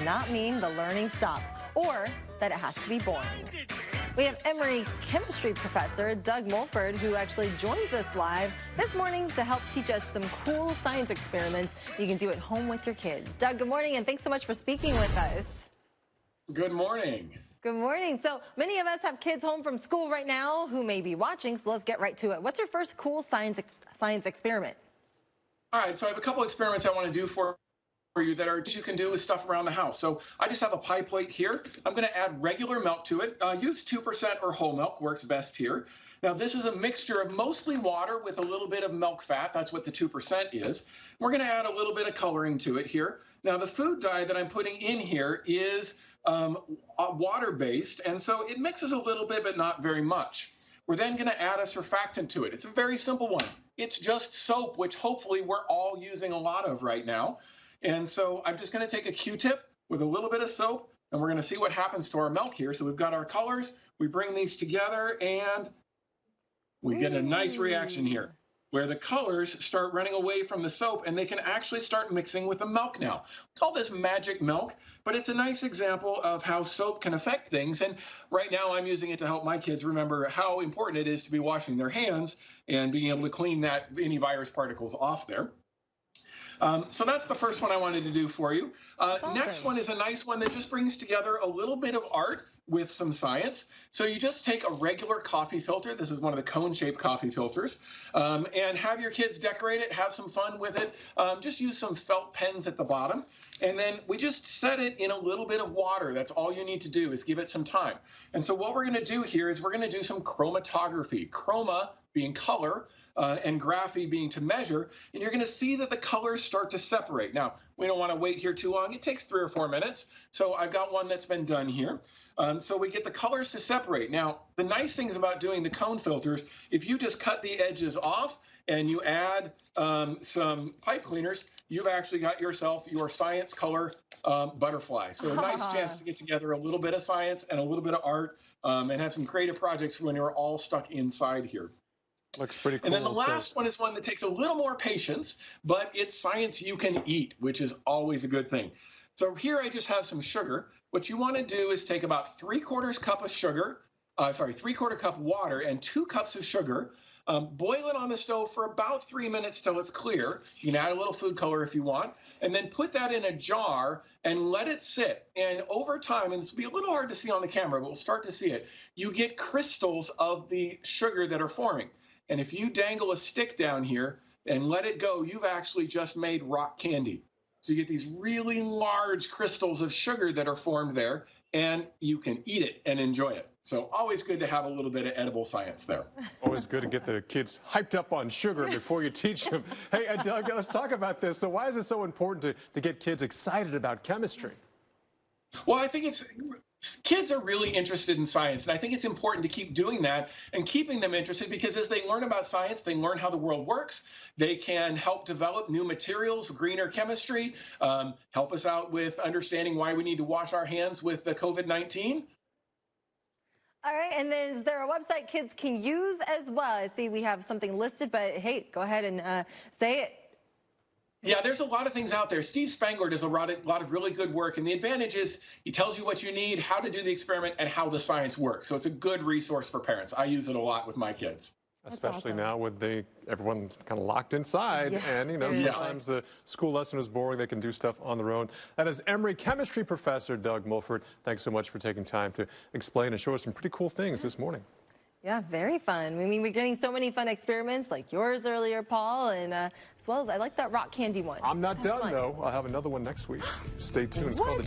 not mean the learning stops or that it has to be boring. We have Emory chemistry professor Doug Mulford, who actually joins us live this morning to help teach us some cool science experiments you can do at home with your kids. Doug, good morning, and thanks so much for speaking with us. Good morning. Good morning. So many of us have kids home from school right now who may be watching, so let's get right to it. What's your first cool science experiment? All right, so I have a couple experiments I want to do for you that are you can do with stuff around the house. So I just have a pie plate here. I'm going to add regular milk to it. Use 2% or whole milk, works best here. Now this is a mixture of mostly water with a little bit of milk fat. That's what the 2% is. We're going to add a little bit of coloring to it here. Now the food dye that I'm putting in here is water-based, and so it mixes a little bit, but not very much. We're then going to add a surfactant to it. It's a very simple one. It's just soap, which hopefully we're all using a lot of right now. And so I'm just going to take a Q-tip with a little bit of soap, and we're going to see what happens to our milk here. So we've got our colors. We bring these together, and we get a nice reaction here, where the colors start running away from the soap, and they can actually start mixing with the milk now. We call this magic milk, but it's a nice example of how soap can affect things. And right now I'm using it to help my kids remember how important it is to be washing their hands and being able to clean any virus particles off there. So that's the first one I wanted to do for you. Next one is a nice one that just brings together a little bit of art with some science. So you just take a regular coffee filter. This is one of the cone-shaped coffee filters, and have your kids decorate it, have some fun with it. Just use some felt pens at the bottom. And then we just set it in a little bit of water. That's all you need to do is give it some time. And so what we're going to do here is we're going to do some chromatography. Chroma being color, and graphy being to measure, and you're going to see that the colors start to separate. Now, we don't want to wait here too long. It takes 3 or 4 minutes. So I've got one that's been done here. So we get the colors to separate. Now, the nice things about doing the cone filters, if you just cut the edges off and you add some pipe cleaners, you've actually got yourself your science color butterfly. So a nice chance to get together a little bit of science and a little bit of art and have some creative projects when you're all stuck inside here. Looks pretty cool. And then the last one is one that takes a little more patience, but it's science you can eat, which is always a good thing. So here I just have some sugar. What you want to do is take about 3/4 cup of sugar, 3/4 cup water and 2 cups of sugar. Boil it on the stove for about 3 minutes till it's clear. You can add a little food color if you want, and then put that in a jar and let it sit. And over time, and this will be a little hard to see on the camera, but we'll start to see it, you get crystals of the sugar that are forming. And if you dangle a stick down here and let it go, you've actually just made rock candy. So you get these really large crystals of sugar that are formed there, and you can eat it and enjoy it. So always good to have a little bit of edible science there. Always good to get the kids hyped up on sugar before you teach them. Hey, Doug, let's talk about this. So why is it so important to get kids excited about chemistry? Well, I think kids are really interested in science, and I think it's important to keep doing that and keeping them interested, because as they learn about science, they learn how the world works. They can help develop new materials, greener chemistry, help us out with understanding why we need to wash our hands with the COVID-19. All right, and then is there a website kids can use as well? I see we have something listed, but hey, go ahead and say it. Yeah, there's a lot of things out there. Steve Spangler does a lot of really good work, and the advantage is he tells you what you need, how to do the experiment, and how the science works. So it's a good resource for parents. I use it a lot with my kids. Especially now with everyone kind of locked inside, and sometimes the school lesson is boring. They can do stuff on their own. That is Emory chemistry professor Doug Mulford. Thanks so much for taking time to explain and show us some pretty cool things this morning. Yeah, very fun. I mean, we're getting so many fun experiments like yours earlier, Paul, and as well as I like that rock candy one. I'm not done, though. I'll have another one next week. Stay tuned. It's called the